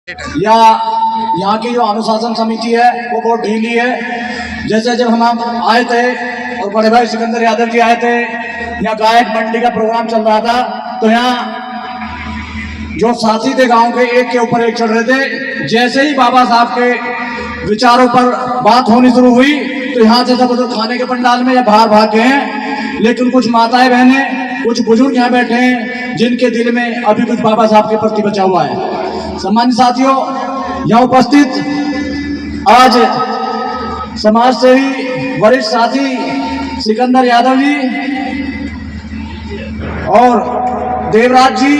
या यहाँ की जो अनुशासन समिति है वो बहुत ढीली है। जैसे जब हम आए थे और बड़े भाई सिकंदर यादव जी आए थे, यहाँ गायक मंडी का प्रोग्राम चल रहा था, तो यहाँ जो साथी थे गांव के एक के ऊपर एक चढ़ रहे थे। जैसे ही बाबा साहब के विचारों पर बात होनी शुरू हुई तो यहाँ से सब उधर खाने के पंडाल में या बाहर भाग गए हैं। लेकिन कुछ माताएं बहनें, कुछ बुजुर्ग यहाँ बैठे हैं जिनके दिल में अभी कुछ बाबा साहब के प्रति बचा हुआ है। सम्मानित साथियों, यहाँ उपस्थित आज समाज सेवी वरिष्ठ साथी सिकंदर यादव जी और देवराज जी,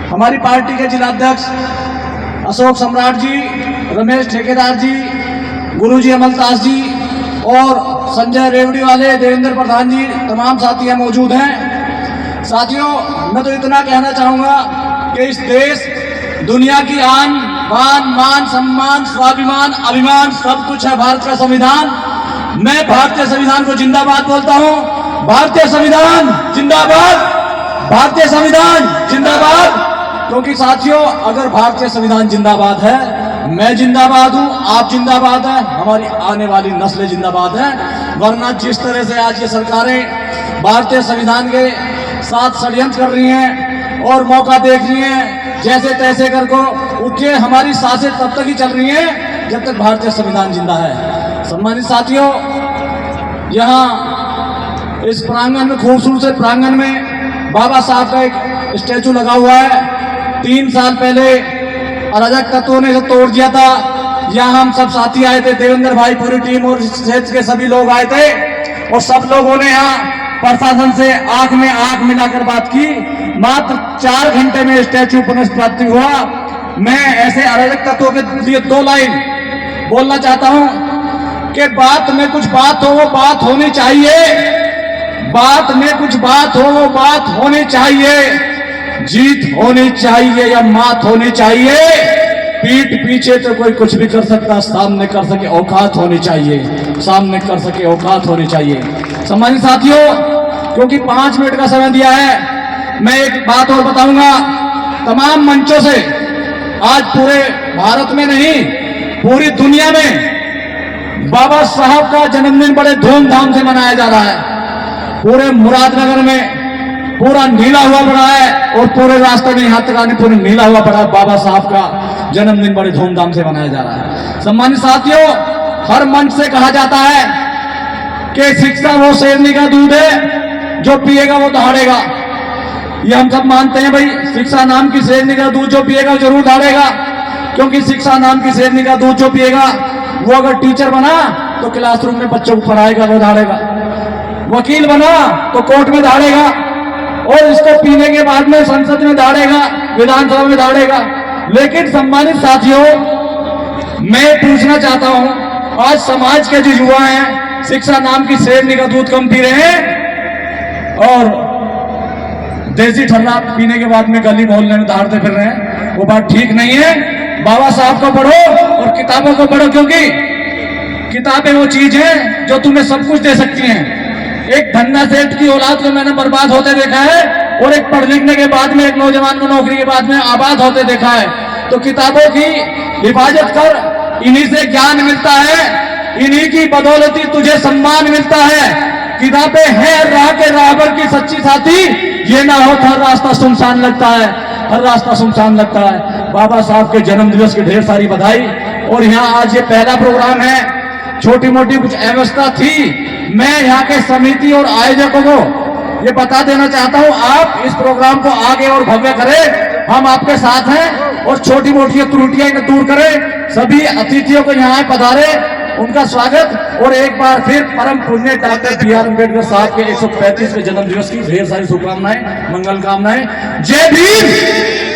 हमारी पार्टी के जिलाध्यक्ष अशोक सम्राट जी, रमेश ठेकेदार जी, गुरुजी अमलदास जी और संजय रेवड़ी वाले देवेंद्र प्रधान जी, तमाम साथी यहाँ मौजूद हैं। साथियों, मैं तो इतना कहना चाहूंगा कि इस देश दुनिया की आन बान मान सम्मान स्वाभिमान अभिमान सब कुछ है भारत का संविधान। मैं भारतीय संविधान को जिंदाबाद बोलता हूं। भारतीय संविधान जिंदाबाद, भारतीय संविधान जिंदाबाद। क्योंकि साथियों, अगर भारतीय संविधान जिंदाबाद है, मैं जिंदाबाद हूं, आप जिंदाबाद है, हमारी आने वाली नस्लें जिंदाबाद है। वरना जिस तरह से आज ये सरकारें भारतीय संविधान के साथ षड्यंत्र कर रही हैं और मौका देख रही हैं, जैसे तैसे करको उठिए, हमारी सांसें तब तक ही चल रही हैं जब तक भारतीय संविधान जिंदा है। सम्मानित साथियों, यहाँ इस प्रांगण में, खूबसूरत से प्रांगण में बाबा साहब का एक स्टैचू लगा हुआ है। 3 साल पहले अराजक तत्वों ने तोड़ दिया था। यहाँ हम सब साथी आए थे, देवेंद्र भाई, पूरी टीम और क्षेत्र के सभी लोग आए थे और सब लोगों ने यहाँ प्रशासन से आंख में आंख मिलाकर बात की। मात्र 4 घंटे में स्टैचू पुनर्स्थापित हुआ। मैं ऐसे अराजक तत्वों के लिए 2 लाइन बोलना चाहता हूं कि बात में कुछ बात हो, वो बात होनी चाहिए। बात में कुछ बात हो, वो बात होनी चाहिए। जीत होनी चाहिए या मात होनी चाहिए। पीठ पीछे तो कोई कुछ भी कर सकता, सामने कर सके औकात होनी चाहिए, सामने कर सके औकात होनी चाहिए। सम्मानित साथियों, क्योंकि 5 मिनट का समय दिया है, मैं एक बात और बताऊंगा। तमाम मंचों से आज पूरे भारत में नहीं, पूरी दुनिया में बाबा साहब का जन्मदिन बड़े धूमधाम से मनाया जा रहा है। पूरे मुरादनगर में पूरा नीला हुआ पड़ा है और पूरे रास्ते में यहां तक आने पूरे नीला हुआ पड़ा है। बाबा साहब का जन्मदिन बड़े धूमधाम से मनाया जा रहा है। सम्मानित साथियों, हर मंच से कहा जाता है कि शिक्षा वो शेरनी का दूध है, जो पिएगा वो दहाड़ेगा। ये हम सब मानते हैं भाई, शिक्षा नाम की शेरनी का दूध जो पिएगा जरूर दहाड़ेगा। क्योंकि शिक्षा नाम की शेरनी का दूध जो पिएगा, वो अगर टीचर बना तो क्लासरूम में बच्चों को पढ़ाएगा, वो दहाड़ेगा। वकील बना तो कोर्ट में दहाड़ेगा और इसको पीने के बाद में संसद में दहाड़ेगा, विधानसभा में दहाड़ेगा। लेकिन सम्मानित साथियों, मैं पूछना चाहता हूं, आज समाज के जो युवा हैं शिक्षा नाम की शेरनी का दूध कम पी रहे हैं और देसी ठल्ला पीने के बाद में गली मोहल्ले में दहाड़ते फिर रहे हैं। वो बात ठीक नहीं है। बाबा साहब को पढ़ो और किताबों को पढ़ो, क्योंकि किताबें वो चीज है जो तुम्हें सब कुछ दे सकती हैं। एक धन्ना सेठ की औलाद को मैंने बर्बाद होते देखा है और एक पढ़ लिखने के बाद में एक नौजवान को नौकरी के बाद में आबाद होते देखा है। तो किताबों की हिफाजत कर, इन्हीं से ज्ञान मिलता है, इन्हीं की बदौलती तुझे सम्मान मिलता है। किताबें हैं राह के राहबर की सच्ची साथी, ये ना हो तो हर रास्ता सुनसान लगता है, हर रास्ता सुनसान लगता है। बाबा साहब के जन्म दिवस की ढेर सारी बधाई। और यहाँ आज ये पहला प्रोग्राम है, छोटी मोटी कुछ अव्यवस्था थी। मैं यहाँ के समिति और आयोजकों को ये बता देना चाहता हूँ, आप इस प्रोग्राम को आगे और भव्य करें, हम आपके साथ हैं और छोटी मोटी त्रुटियां इन्हें दूर करें। सभी अतिथियों को यहाँ पधारे, उनका स्वागत। और एक बार फिर परम पुण्य डॉक्टर B.R. अम्बेडकर साहब के 135वें जन्म दिवस की ढेर सारी शुभकामनाएं, मंगल कामनाएं। जय भीम।